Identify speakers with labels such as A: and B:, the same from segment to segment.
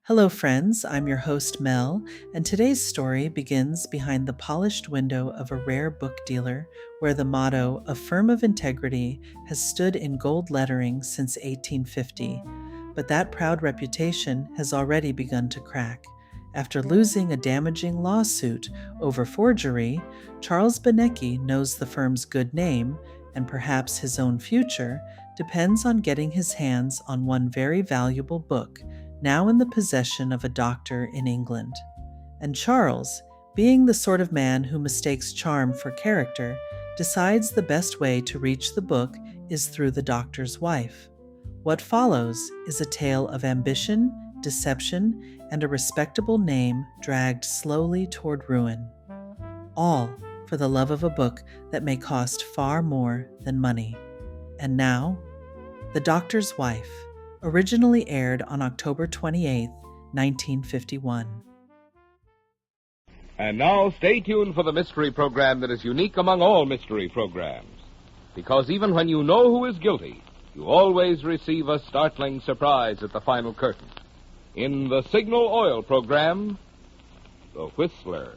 A: Hello, friends. I'm your host, Mel, and today's story begins behind the polished window of a rare book dealer where the motto, "A Firm of Integrity," has stood in gold lettering since 1850. But that proud reputation has already begun to crack. After losing a damaging lawsuit over forgery, Charles Benecki knows the firm's good name, and perhaps his own future, depends on getting his hands on one very valuable book now in the possession of a doctor in England. And Charles, being the sort of man who mistakes charm for character, decides the best way to reach the book is through the doctor's wife. What follows is a tale of ambition, deception, and a respectable name dragged slowly toward ruin. All for the love of a book that may cost far more than money. And now, The Doctor's Wife, originally aired on October 28, 1951.
B: And now, stay tuned for the mystery program that is unique among all mystery programs. Because even when you know who is guilty, you always receive a startling surprise at the final curtain. In the Signal Oil program, The Whistler.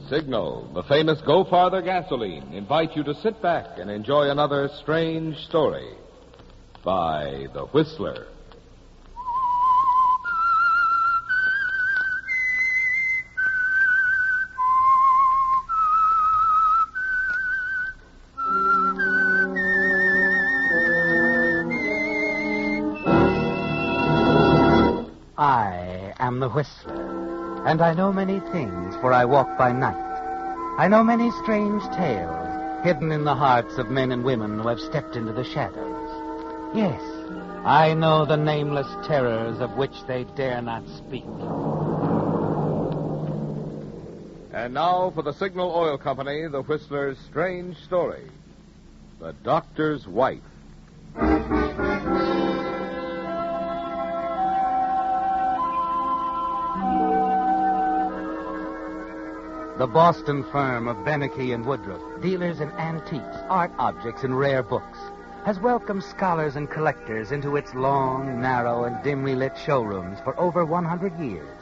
B: Signal, the famous Go Farther gasoline, invite you to sit back and enjoy another strange story by The Whistler.
C: I am the Whistler, and I know many things, for I walk by night. I know many strange tales hidden in the hearts of men and women who have stepped into the shadows. Yes, I know the nameless terrors of which they dare not speak.
B: And now for the Signal Oil Company, The Whistler's strange story, The Doctor's Wife.
C: The Boston firm of Benecki and Woodruff, dealers in antiques, art objects, and rare books, has welcomed scholars and collectors into its long, narrow, and dimly lit showrooms for over 100 years.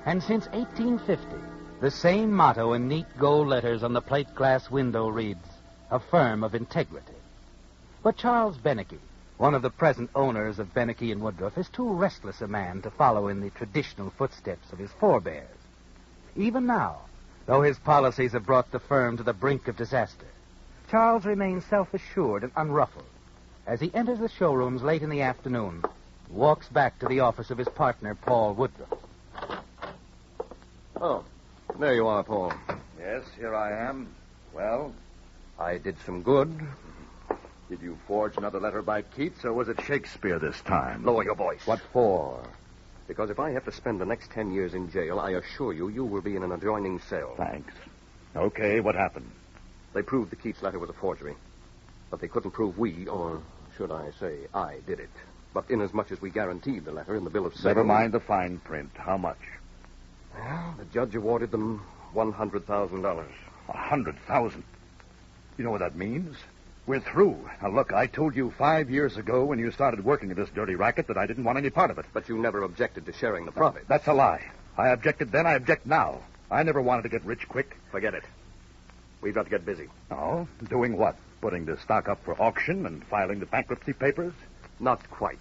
C: And since 1850, the same motto in neat gold letters on the plate glass window reads, "A Firm of Integrity." But Charles Benecki, one of the present owners of Benecki and Woodruff, is too restless a man to follow in the traditional footsteps of his forebears. Even now, though his policies have brought the firm to the brink of disaster, Charles remains self-assured and unruffled as he enters the showrooms late in the afternoon and walks back to the office of his partner, Paul Woodruff.
D: Oh, there you are, Paul.
E: Yes, here I am. Well,
D: I did some good.
E: did you forge another letter by Keats, or was it Shakespeare this time?
D: Lower your voice.
E: What for?
D: Because if I have to spend the next 10 years in jail, I assure you, you will be in an adjoining cell.
E: Thanks. Okay, what happened?
D: They proved the Keats letter was a forgery. But they couldn't prove we, or should I say, I did it. But inasmuch as we guaranteed the letter in the bill of sale...
E: Never mind the fine print. How much?
D: Well, the judge awarded them $100,000.
E: 100,000. You know what that means? We're through. Now, look, I told you 5 years ago when you started working at this dirty racket that I didn't want any part of it.
D: But you never objected to sharing the profit.
E: That's a lie. I objected then, I object now. I never wanted to get rich quick.
D: Forget it. We've got to get busy.
E: Oh? Doing what? Putting the stock up for auction and filing the bankruptcy papers?
D: Not quite.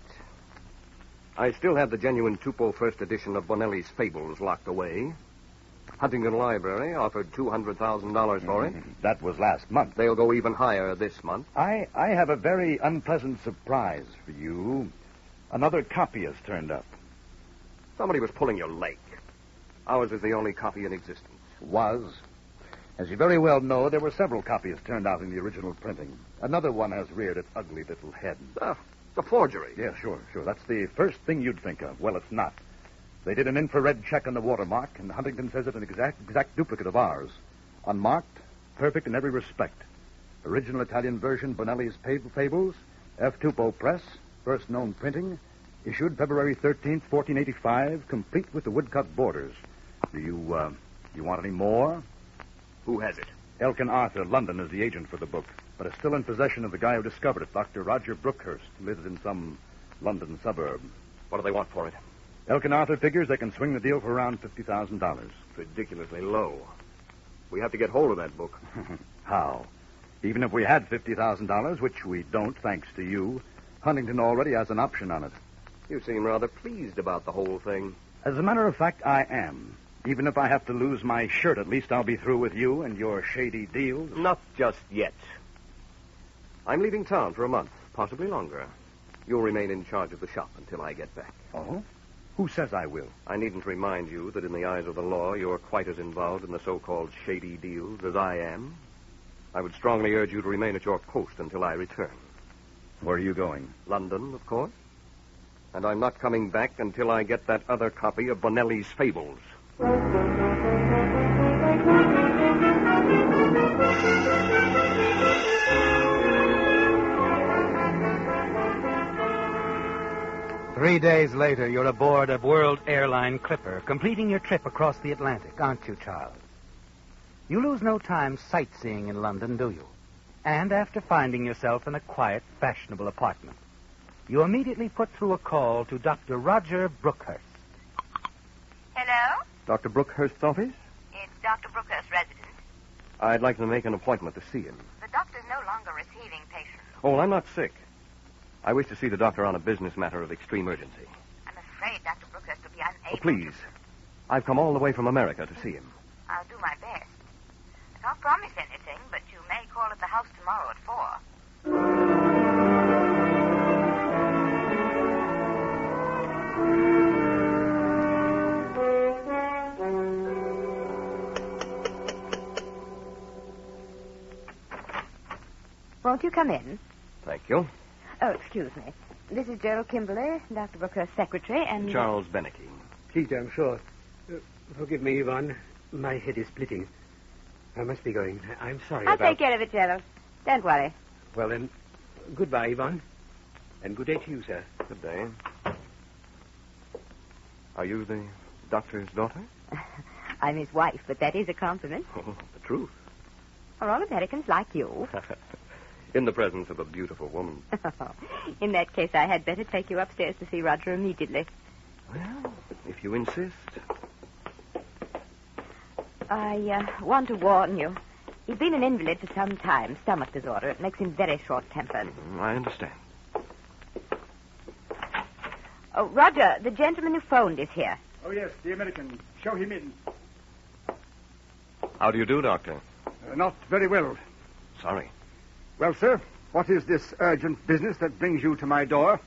D: I still have the genuine Tupou first edition of Bonelli's Fables locked away. Huntington Library offered $200,000 for it.
E: That was last month.
D: They'll go even higher this month.
E: I have a very unpleasant surprise for you. Another copy has turned up.
D: Somebody was pulling your leg. Ours is the only copy in existence.
E: Was. As you very well know, there were several copies turned out in the original printing. Another one has reared its ugly little head.
D: The forgery.
E: Yeah, sure. That's the first thing you'd think of. Well, it's not. They did an infrared check on the watermark, and Huntington says it's an exact duplicate of ours. Unmarked, perfect in every respect. Original Italian version, Bonelli's Fables, F. Tupou Press, first known printing, issued February 13th, 1485, complete with the woodcut borders. Do you You want any more?
D: Who has it?
E: Elkin Arthur, London, is the agent for the book, but is still in possession of the guy who discovered it, Dr. Roger Brookhurst, who lives in some London suburb.
D: What do they want for it?
E: Elkin Arthur figures they can swing the deal for around $50,000.
D: Ridiculously low. We have to get hold of that book.
E: How? Even if we had $50,000, which we don't, thanks to you, Huntington already has an option on it.
D: You seem rather pleased about the whole thing.
E: As a matter of fact, I am. Even if I have to lose my shirt, at least I'll be through with you and your shady deals.
D: Not just yet. I'm leaving town for a month, possibly longer. You'll remain in charge of the shop until I get back.
E: Oh? Who says I will?
D: I needn't remind you that in the eyes of the law, you're quite as involved in the so-called shady deals as I am. I would strongly urge you to remain at your post until I return.
E: Where are you going?
D: London, of course. And I'm not coming back until I get that other copy of Bonelli's Fables.
C: 3 days later, you're aboard a World Airline Clipper, completing your trip across the Atlantic, aren't you, Charles? You lose no time sightseeing in London, do you? And after finding yourself in a quiet, fashionable apartment, you immediately put through a call to Dr. Roger Brookhurst.
F: Hello?
D: Dr. Brookhurst's office?
F: It's Dr. Brookhurst's residence.
D: I'd like to make an appointment to see him.
F: The doctor's no longer receiving patients.
D: Oh, I'm not sick. I wish to see the doctor on a business matter of extreme urgency.
F: I'm afraid Dr. Brookhurst will be unable
D: Please. I've come all the way from America to see him.
F: I'll do my best. I can't promise anything, but you may call at the house tomorrow at 4. Won't you come in?
D: Thank you.
F: Oh, excuse me. This is Gerald Kimberly, Dr. Brookhurst's secretary, and...
D: Charles Benecki.
G: Please, I'm sure. Forgive me, Yvonne. My head is splitting. I must be going. I'm sorry
F: I'll
G: about...
F: take care of it, Gerald. Don't worry.
G: Well, then, goodbye, Yvonne. And good day to you, sir.
D: Good day. Are you the doctor's daughter?
F: I'm his wife, but that is a compliment.
D: Oh, the truth.
F: Are all Americans like you?
D: In the presence of a beautiful woman.
F: In that case, I had better take you upstairs to see Roger immediately.
D: Well, if you insist.
F: I want to warn you. He's been an invalid for some time, stomach disorder. It makes him very short-tempered.
D: I understand.
F: Oh, Roger, the gentleman who phoned is here.
H: Oh, yes, the American. Show him in.
D: How do you do, Doctor?
H: Not very well.
D: Sorry.
H: Well, sir, what is this urgent business that brings you to my door?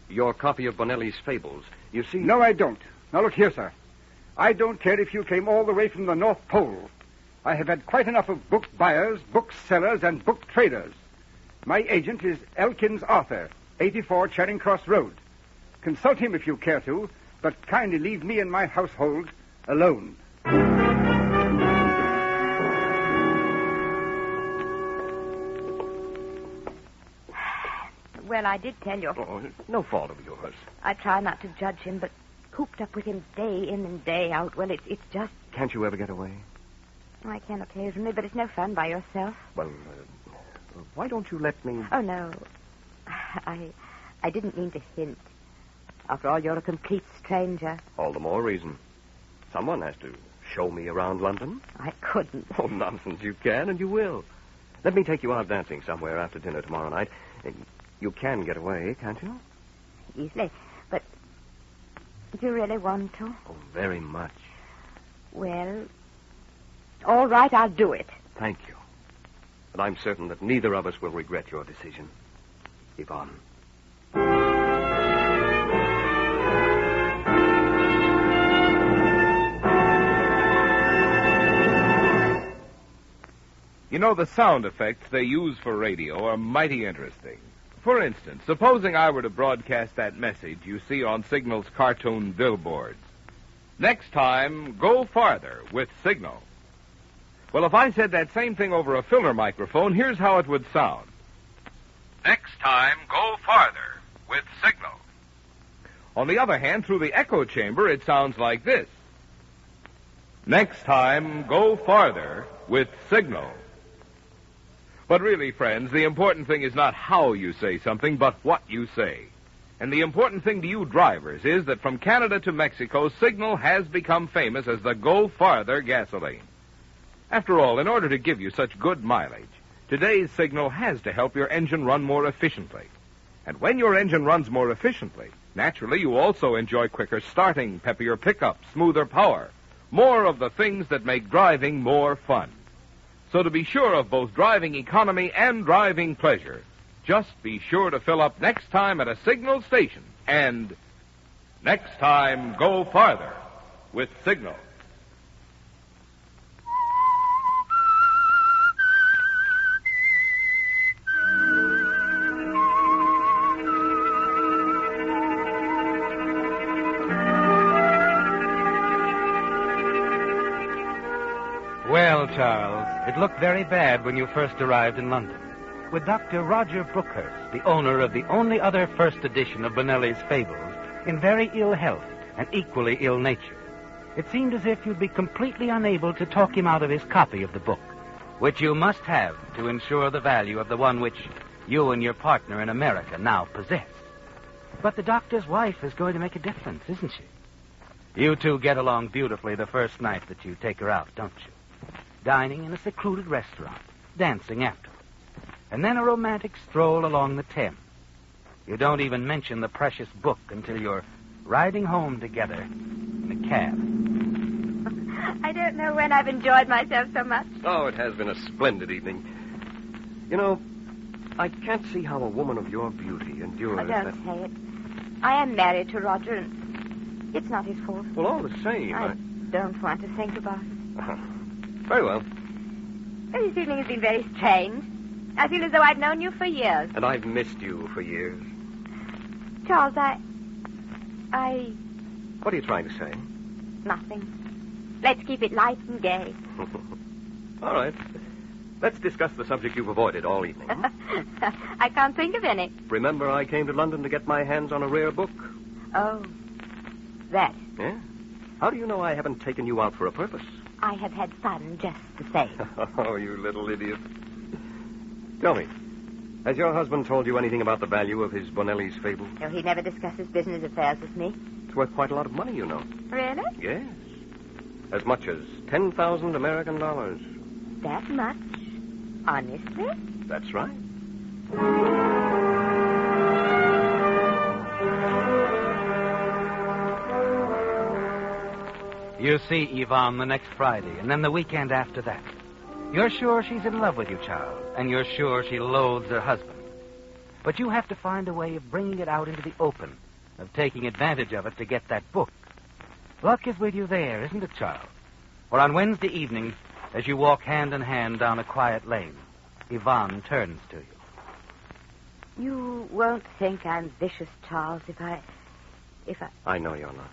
D: Your copy of Bonelli's Fables. You see...
H: No, I don't. Now, look here, sir. I don't care if you came all the way from the North Pole. I have had quite enough of book buyers, book sellers, and book traders. My agent is Elkins Arthur, 84 Charing Cross Road. Consult him if you care to, but kindly leave me and my household alone.
F: Well, I did tell you.
D: Oh, no fault of yours.
F: I try not to judge him, but cooped up with him day in and day out, well, it's just...
D: Can't you ever get away?
F: I can occasionally, but it's no fun by yourself.
D: Well, why don't you let me...
F: Oh, no. I didn't mean to hint. After all, you're a complete stranger.
D: All the more reason. Someone has to show me around London.
F: I couldn't.
D: Oh, nonsense. You can and you will. Let me take you out dancing somewhere after dinner tomorrow night. You can get away, can't you?
F: Easily. But do you really want to?
D: Oh, very much.
F: Well, all right, I'll do it.
D: Thank you. But I'm certain that neither of us will regret your decision. Yvonne.
B: You know, the sound effects they use for radio are mighty interesting. For instance, supposing I were to broadcast that message you see on Signal's cartoon billboards. Next time, go farther with Signal. Well, if I said that same thing over a filler microphone, here's how it would sound. Next time, go farther with Signal. On the other hand, through the echo chamber, it sounds like this. Next time, go farther with Signal. But really, friends, the important thing is not how you say something, but what you say. And the important thing to you drivers is that from Canada to Mexico, Signal has become famous as the Go Farther gasoline. After all, in order to give you such good mileage, today's Signal has to help your engine run more efficiently. And when your engine runs more efficiently, naturally you also enjoy quicker starting, peppier pickup, smoother power, more of the things that make driving more fun. So to be sure of both driving economy and driving pleasure, just be sure to fill up next time at a Signal station. And next time, go farther with Signal.
C: Well, Charles, it looked very bad when you first arrived in London. With Dr. Roger Brookhurst, the owner of the only other first edition of Bonelli's Fables, in very ill health and equally ill nature. It seemed as if you'd be completely unable to talk him out of his copy of the book, which you must have to ensure the value of the one which you and your partner in America now possess. But the doctor's wife is going to make a difference, isn't she? You two get along beautifully the first night that you take her out, don't you? Dining in a secluded restaurant, dancing afterwards, and then a romantic stroll along the Thames. You don't even mention the precious book until you're riding home together in a cab.
F: I don't know when I've enjoyed myself so much.
D: Oh, it has been a splendid evening. You know, I can't see how a woman of your beauty endures
F: Oh, don't say it. I am married to Roger, and it's not his fault.
D: Well, all the same,
F: I don't want to think about it.
D: Very well.
F: This evening has been very strange. I feel as though I'd known you for years.
D: And I've missed you for years.
F: Charles, I...
D: What are you trying to say?
F: Nothing. Let's keep it light and gay.
D: All right. Let's discuss the subject you've avoided all evening.
F: I can't think of any.
D: Remember I came to London to get my hands on a rare book?
F: Oh, that.
D: Yeah? How do you know I haven't taken you out for a purpose?
F: I have had fun just the same.
D: Oh, you little idiot. Tell me, has your husband told you anything about the value of his Bonelli's Fables?
F: No, he never discusses business affairs with me.
D: It's worth quite a lot of money, you know.
F: Really?
D: Yes. As much as 10,000 American dollars.
F: That much? Honestly?
D: That's right.
C: You see Yvonne the next Friday, and then the weekend after that. You're sure she's in love with you, Charles, and you're sure she loathes her husband. But you have to find a way of bringing it out into the open, of taking advantage of it to get that book. Luck is with you there, isn't it, Charles? Or on Wednesday evenings, as you walk hand in hand down a quiet lane, Yvonne turns to you.
F: You won't think I'm vicious, Charles, if I...
D: I know you're not.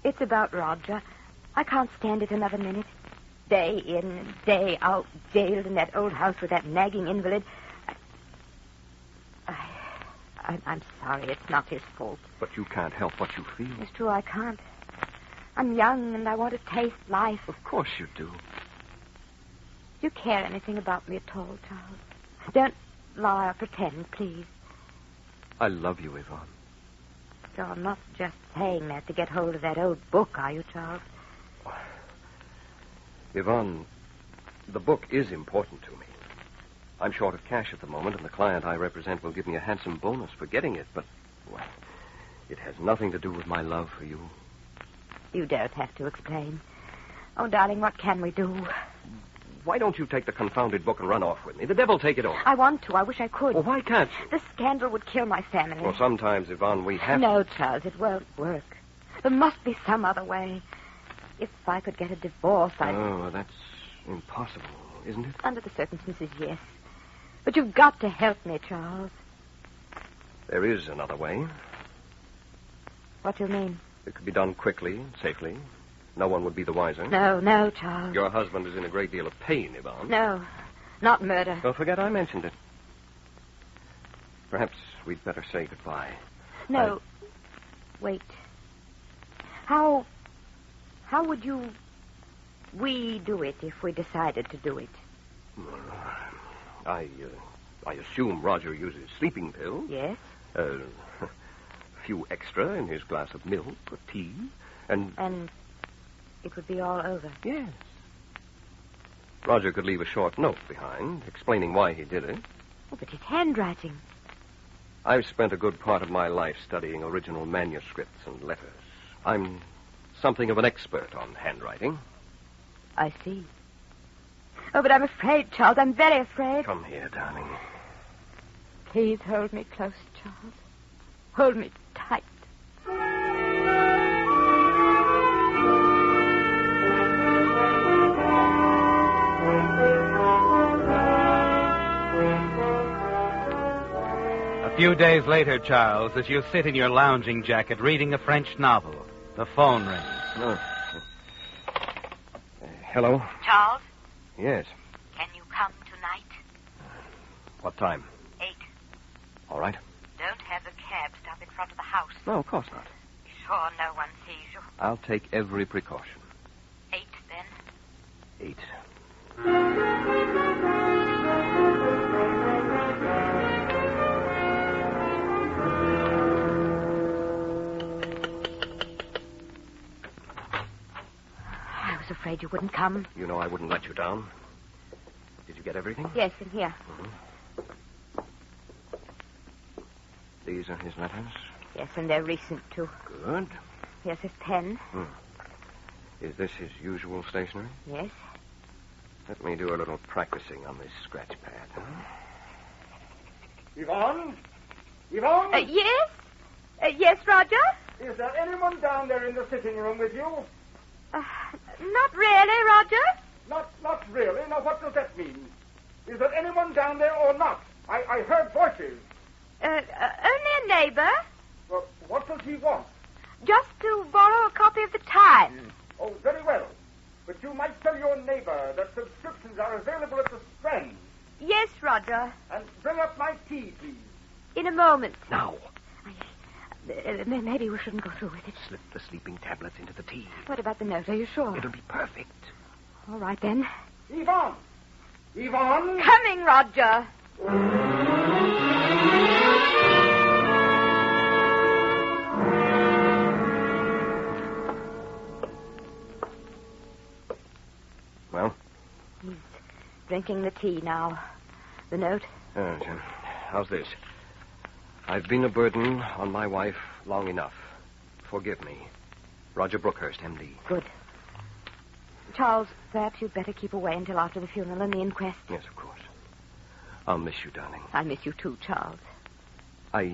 F: It's about Roger. I can't stand it another minute. Day in and day out, jailed in that old house with that nagging invalid. I'm sorry. It's not his fault.
D: But you can't help what you feel.
F: It's true, I can't. I'm young, and I want to taste life.
D: Of course you do.
F: Do you care anything about me at all, Charles? Don't lie or pretend, please.
D: I love you, Yvonne.
F: You're not just saying that to get hold of that old book, are you, Charles?
D: Yvonne, the book is important to me. I'm short of cash at the moment, and the client I represent will give me a handsome bonus for getting it, but, well, it has nothing to do with my love for you.
F: You don't have to explain. Oh, darling, what can we do?
D: Why don't you take the confounded book and run off with me? The devil take it all.
F: I want to. I wish I could.
D: Well, why can't you?
F: The scandal would kill my family.
D: Well, sometimes, Yvonne, we have
F: No, Charles, it won't work. There must be some other way. If I could get a divorce, I'd...
D: Oh, that's impossible, isn't it?
F: Under the circumstances, yes. But you've got to help me, Charles.
D: There is another way.
F: What do you mean?
D: It could be done quickly, safely. No one would be the wiser.
F: No, Charles.
D: Your husband is in a great deal of pain, Yvonne.
F: No, not murder.
D: Don't forget I mentioned it. Perhaps we'd better say goodbye.
F: No. Wait. How would you We do it if we decided to do it.
D: I assume Roger uses sleeping pills.
F: Yes?
D: A few extra in his glass of milk or tea, and...
F: And it would be all over.
D: Yes. Roger could leave a short note behind, explaining why he did it.
F: Oh, but his handwriting.
D: I've spent a good part of my life studying original manuscripts and letters. I'm something of an expert on handwriting.
F: I see. Oh, but I'm afraid, Charles. I'm very afraid.
D: Come here, darling.
F: Please hold me close, Charles. Hold me tight.
C: A few days later, Charles, as you sit in your lounging jacket reading a French novel, the phone rings.
D: Oh. Hello?
F: Charles,
D: Yes.
F: can you come tonight?
D: What time?
F: 8.
D: All right.
F: Don't have the cab stop in front of the house.
D: No, of course not.
F: Be sure no one sees you.
D: I'll take every precaution.
F: 8, then.
D: 8.
F: I was afraid you wouldn't come.
D: You know I wouldn't let you down. Did you get everything?
F: Yes, in here.
D: These are his letters.
F: Yes, and they're recent, too.
D: Good.
F: Here's his pen.
D: Is this his usual stationery?
F: Yes.
D: Let me do a little practicing on this scratch pad. Huh?
H: Yvonne? Yvonne?
F: Yes? Yes, Roger?
H: Is there anyone down there in the sitting room with you?
F: Not really, Roger.
H: Not really. Now, what does that mean? Is there anyone down there or not? I heard voices.
F: Only a neighbor.
H: Well, what does he want?
F: Just to borrow a copy of the Times.
H: Oh, very well. But you might tell your neighbor that subscriptions are available at the Strand.
F: Yes, Roger.
H: And bring up my tea, please.
F: In a moment.
D: Now,
F: Maybe we shouldn't go through with it.
D: slip the sleeping tablets into the tea.
F: What about the note? Are you sure?
D: It'll be perfect.
F: All right, then.
H: Yvonne! Yvonne!
F: Coming, Roger.
D: Well?
F: He's drinking the tea now. The note?
D: Jim, how's this? I've been a burden on my wife long enough. Forgive me. Roger Brookhurst, M.D.
F: Good. Charles, perhaps you'd better keep away until after the funeral and the inquest.
D: Yes, of course. I'll miss you, darling.
F: I miss you too, Charles.
D: I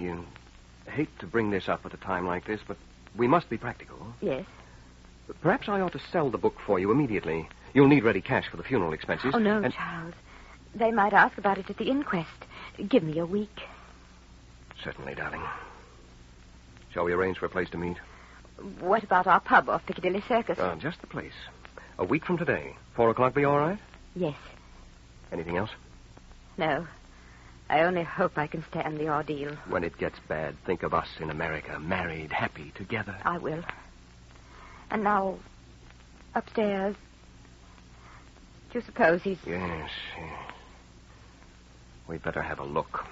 D: hate to bring this up at a time like this, but we must be practical.
F: Yes?
D: Perhaps I ought to sell the book for you immediately. You'll need ready cash for the funeral expenses.
F: Oh, no, Charles. They might ask about it at the inquest. Give me a week.
D: Certainly, darling. Shall we arrange for a place to meet?
F: What about our pub off Piccadilly Circus?
D: Just the place. A week from today. 4 o'clock be all right?
F: Yes.
D: Anything else?
F: No. I only hope I can stand the ordeal.
D: When it gets bad, think of us in America, married, happy, together.
F: I will. And now, upstairs. Do you suppose he's...
D: Yes. We'd better have a look.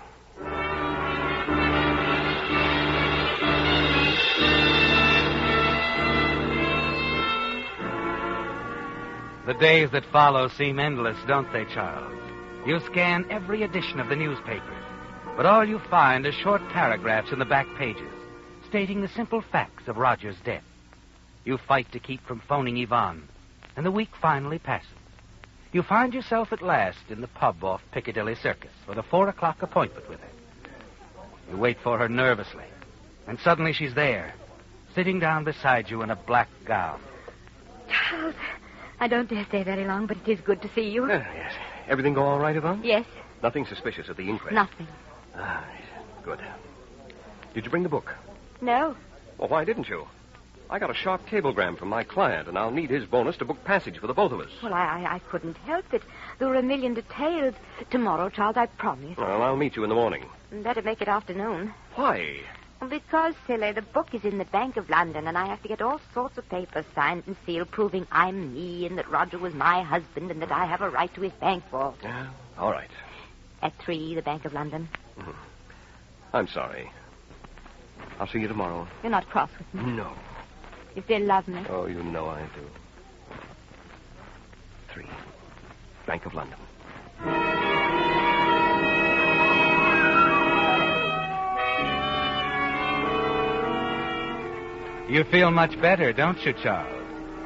C: The days that follow seem endless, don't they, Charles? You scan every edition of the newspapers, but all you find are short paragraphs in the back pages, stating the simple facts of Roger's death. You fight to keep from phoning Yvonne, and the week finally passes. You find yourself at last in the pub off Piccadilly Circus for the 4 o'clock appointment with her. You wait for her nervously, and suddenly she's there, sitting down beside you in a black gown.
F: Charles, I don't dare stay very long, but it is good to see you.
D: Yes. Everything go all right, Yvonne?
F: Yes.
D: Nothing suspicious at the inquest?
F: Nothing.
D: Good. Did you bring the book?
F: No.
D: Well, why didn't you? I got a sharp cablegram from my client, and I'll need his bonus to book passage for the both of us.
F: Well, I couldn't help it. There were a million details. Tomorrow, Charles, I promise.
D: Well, I'll meet you in the morning.
F: Better make it afternoon.
D: Why?
F: Because, silly, the book is in the Bank of London, and I have to get all sorts of papers signed and sealed proving I'm me and that Roger was my husband and that I have a right to his bank vault.
D: All right.
F: At 3, the Bank of London.
D: I'm sorry. I'll see you tomorrow.
F: You're not cross with me.
D: No.
F: You still love me?
D: Oh, you know I do. 3, Bank of London.
C: You feel much better, don't you, Charles?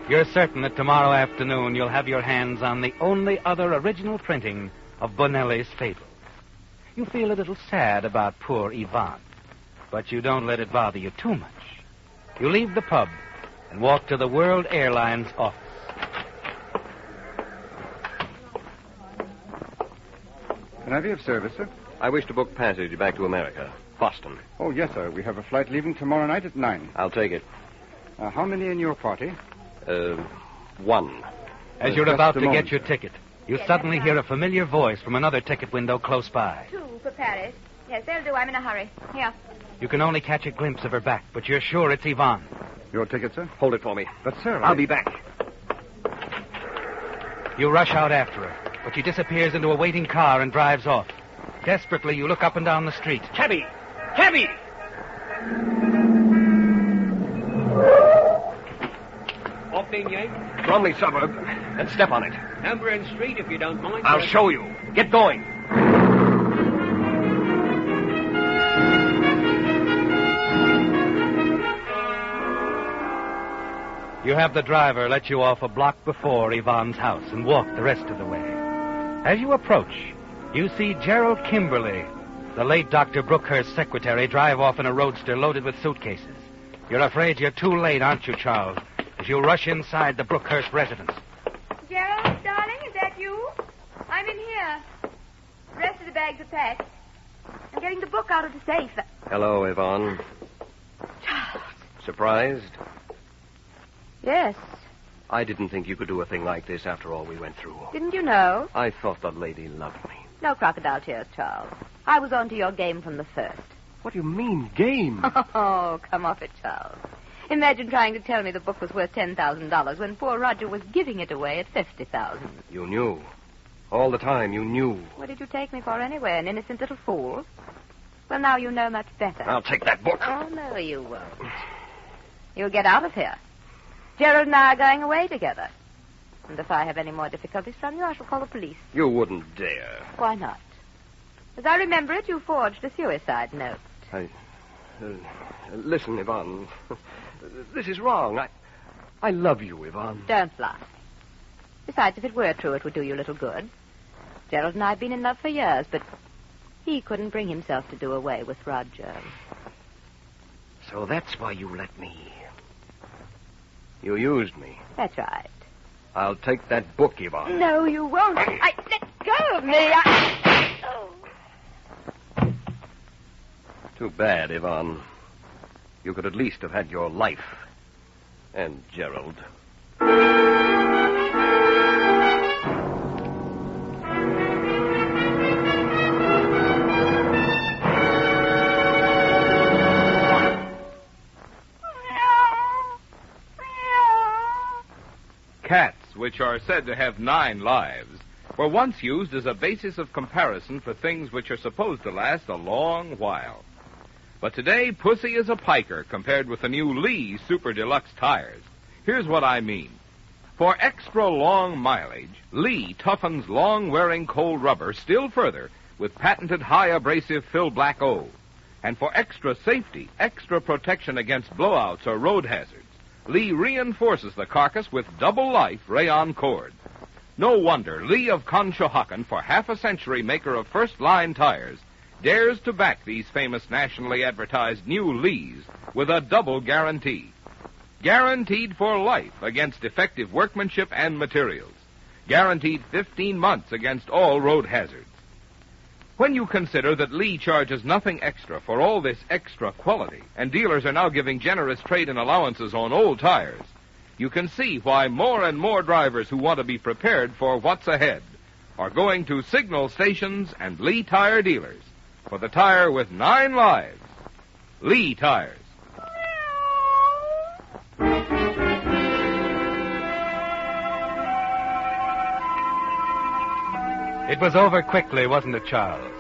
C: You're certain that tomorrow afternoon you'll have your hands on the only other original printing of Bonelli's Fable. You feel a little sad about poor Yvonne, but you don't let it bother you too much. You leave the pub and walk to the World Airlines office.
H: Can I be of service, sir?
D: I wish to book passage back to America. Boston.
H: Oh, yes, sir. We have a flight leaving tomorrow night at 9.
D: I'll take it.
H: How many in your party?
D: 1.
C: As you're
H: Just
C: about
H: a
C: to
H: moment,
C: get your
H: sir.
C: ticket, you suddenly hear a familiar voice from another ticket window close by.
F: 2 for Paris. Yes, they'll do. I'm in a hurry. Here.
C: You can only catch a glimpse of her back, but you're sure it's Yvonne.
H: Your ticket, sir?
D: Hold it for me.
H: But, sir,
D: I'll be back.
C: You rush out after her, but she disappears into a waiting car and drives off. Desperately, you look up and down the street.
D: Cabby! Cabby!
G: Opening, Yank.
D: Bromley suburb. And step on it.
G: Number and street, if you don't mind.
D: I'll show you. Get going.
C: You have the driver let you off a block before Yvonne's house and walk the rest of the way. As you approach, you see Gerald Kimberly, the late Dr. Brookhurst's secretary, drive off in a roadster loaded with suitcases. You're afraid you're too late, aren't you, Charles, as you rush inside the Brookhurst residence.
F: Gerald, darling, is that you? I'm in here. The rest of the bags are packed. I'm getting the book out of the safe.
D: Hello, Yvonne.
F: Charles.
D: Surprised?
F: Yes.
D: I didn't think you could do a thing like this after all we went through.
F: Didn't you know?
D: I thought the lady loved me.
F: No crocodile tears, Charles. I was on to your game from the first.
D: What do you mean, game?
F: Oh, come off it, Charles. Imagine trying to tell me the book was worth $10,000 when poor Roger was giving it away at $50,000.
D: You knew. All the time, you knew.
F: What did you take me for anyway, an innocent little fool? Well, now you know much better.
D: I'll take that book.
F: Oh, no, you won't. You'll get out of here. Gerald and I are going away together. And if I have any more difficulties from you, I shall call the police.
D: You wouldn't dare.
F: Why not? As I remember it, you forged a suicide note.
D: Listen, Yvonne. This is wrong. I love you, Yvonne.
F: Don't lie. Besides, if it were true, it would do you little good. Gerald and I have been in love for years, but he couldn't bring himself to do away with Roger.
D: So that's why you let me. You used me.
F: That's right.
D: I'll take that book, Yvonne.
F: No, you won't. Let go of me.
D: Too bad, Yvonne. You could at least have had your life. And Gerald.
B: Cats, which are said to have 9 lives, were once used as a basis of comparison for things which are supposed to last a long while. But today, Pussy is a piker compared with the new Lee Super Deluxe tires. Here's what I mean. For extra long mileage, Lee toughens long-wearing cold rubber still further with patented high abrasive Fill Black O. And for extra safety, extra protection against blowouts or road hazards, Lee reinforces the carcass with double-life rayon cord. No wonder Lee of Conshohocken, for half a century maker of first-line tires, dares to back these famous nationally advertised new Lees with a double guarantee. Guaranteed for life against defective workmanship and materials. Guaranteed 15 months against all road hazards. When you consider that Lee charges nothing extra for all this extra quality, and dealers are now giving generous trade-in allowances on old tires, you can see why more and more drivers who want to be prepared for what's ahead are going to signal stations and Lee tire dealers for the tire with 9 lives. Lee Tires.
C: It was over quickly, wasn't it, Charles?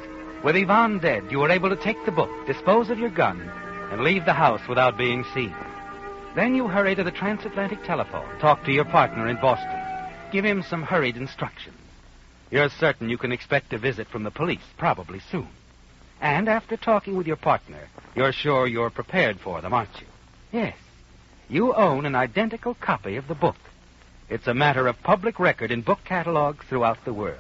C: With Yvonne dead, you were able to take the book, dispose of your gun, and leave the house without being seen. Then you hurry to the transatlantic telephone, talk to your partner in Boston, give him some hurried instructions. You're certain you can expect a visit from the police, probably soon. And after talking with your partner, you're sure you're prepared for them, aren't you? Yes. You own an identical copy of the book. It's a matter of public record in book catalogs throughout the world.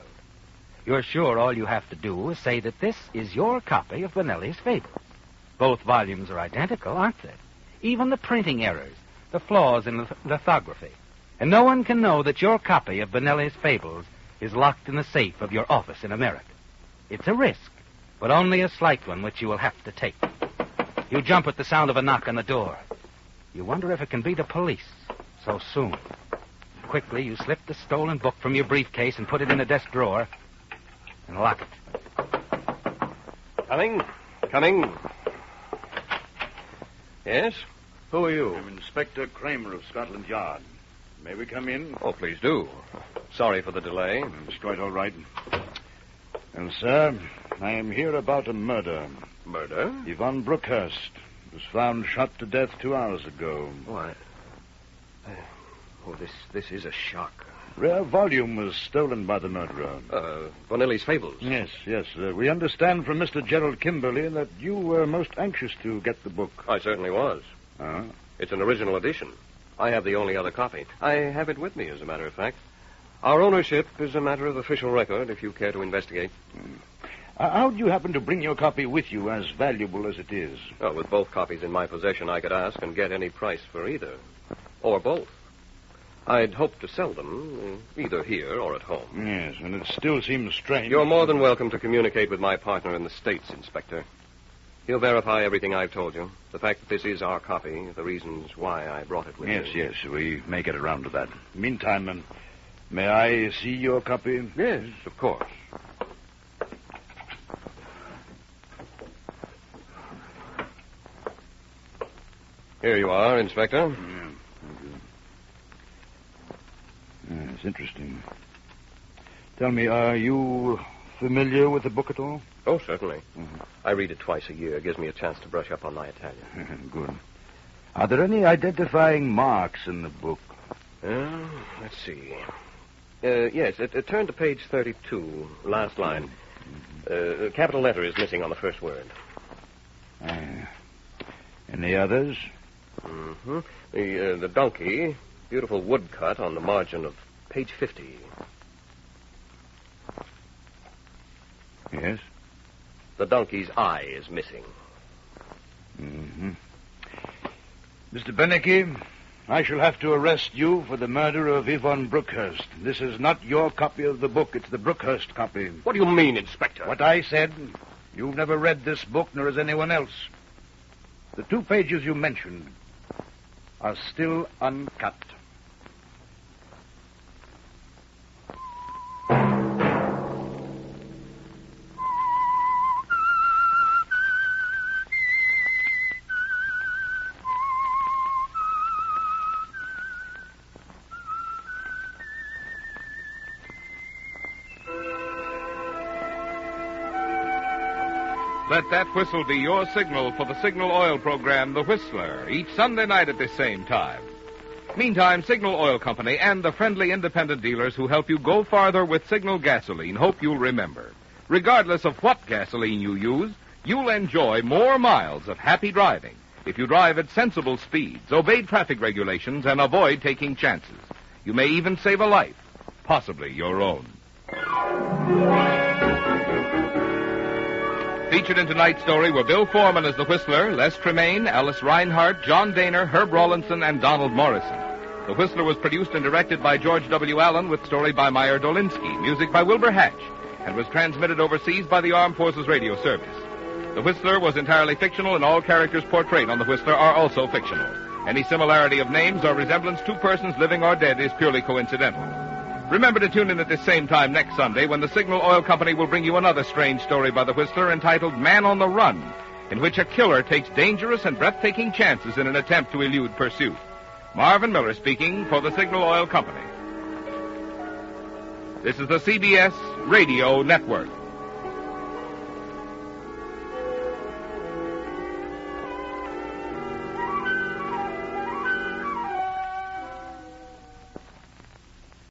C: You're sure all you have to do is say that this is your copy of Benelli's Fables. Both volumes are identical, aren't they? Even the printing errors, the flaws in lithography. And no one can know that your copy of Benelli's Fables is locked in the safe of your office in America. It's a risk, but only a slight one which you will have to take. You jump at the sound of a knock on the door. You wonder if it can be the police so soon. Quickly, you slip the stolen book from your briefcase and put it in a desk drawer and lock it.
D: Coming. Yes? Who are you?
E: I'm Inspector Kramer of Scotland Yard. May we come in?
D: Oh, please do. Sorry for the delay.
E: It's quite all right. Well, sir, I am here about a murder.
D: Murder?
E: Yvonne Brookhurst was found shot to death 2 hours ago.
D: Why? Oh, this is a shock.
E: Rare volume was stolen by the murderer.
D: Bonelli's Fables?
E: Yes. We understand from Mr. Gerald Kimberly that you were most anxious to get the book.
D: I certainly was. It's an original edition. I have the only other copy. I have it with me, as a matter of fact. Our ownership is a matter of official record, if you care to investigate.
E: How do you happen to bring your copy with you, as valuable as it is?
D: Well, with both copies in my possession, I could ask and get any price for either. Or both. I'd hoped to sell them, either here or at home.
E: Yes, and it still seems strange.
D: You're more than welcome to communicate with my partner in the States, Inspector. He'll verify everything I've told you. The fact that this is our copy, the reasons why I brought it with me.
E: Yes, we may get around to that. Meantime, may I see your copy?
D: Yes, of course. Here you are, Inspector.
E: Yeah, thank you. It's interesting. Tell me, are you familiar with the book at all?
D: Oh, certainly. Mm-hmm. I read it twice a year. It gives me a chance to brush up on my Italian.
E: Good. Are there any identifying marks in the book?
D: Let's see. Yes, turn to page 32, last line. A capital letter is missing on the first word.
E: Any others?
D: Mm-hmm. The donkey, beautiful woodcut on the margin of page 50.
E: Yes?
D: The donkey's eye is missing.
E: Mm-hmm. Mr. Benecki, I shall have to arrest you for the murder of Yvonne Brookhurst. This is not your copy of the book. It's the Brookhurst copy.
D: What do you mean, Inspector?
E: What I said. You've never read this book, nor has anyone else. The 2 pages you mentioned are still uncut.
B: Let that whistle be your signal for the Signal Oil program, The Whistler, each Sunday night at this same time. Meantime, Signal Oil Company and the friendly independent dealers who help you go farther with Signal gasoline hope you'll remember. Regardless of what gasoline you use, you'll enjoy more miles of happy driving if you drive at sensible speeds, obey traffic regulations, and avoid taking chances. You may even save a life, possibly your own. Featured in tonight's story were Bill Foreman as the Whistler, Les Tremaine, Alice Reinhardt, John Daner, Herb Rawlinson, and Donald Morrison. The Whistler was produced and directed by George W. Allen with story by Meyer Dolinsky, music by Wilbur Hatch, and was transmitted overseas by the Armed Forces Radio Service. The Whistler was entirely fictional, and all characters portrayed on the Whistler are also fictional. Any similarity of names or resemblance to persons living or dead is purely coincidental. Remember to tune in at this same time next Sunday when the Signal Oil Company will bring you another strange story by the Whistler entitled Man on the Run. in which a killer takes dangerous and breathtaking chances in an attempt to elude pursuit. Marvin Miller speaking for the Signal Oil Company. This is the CBS Radio Network.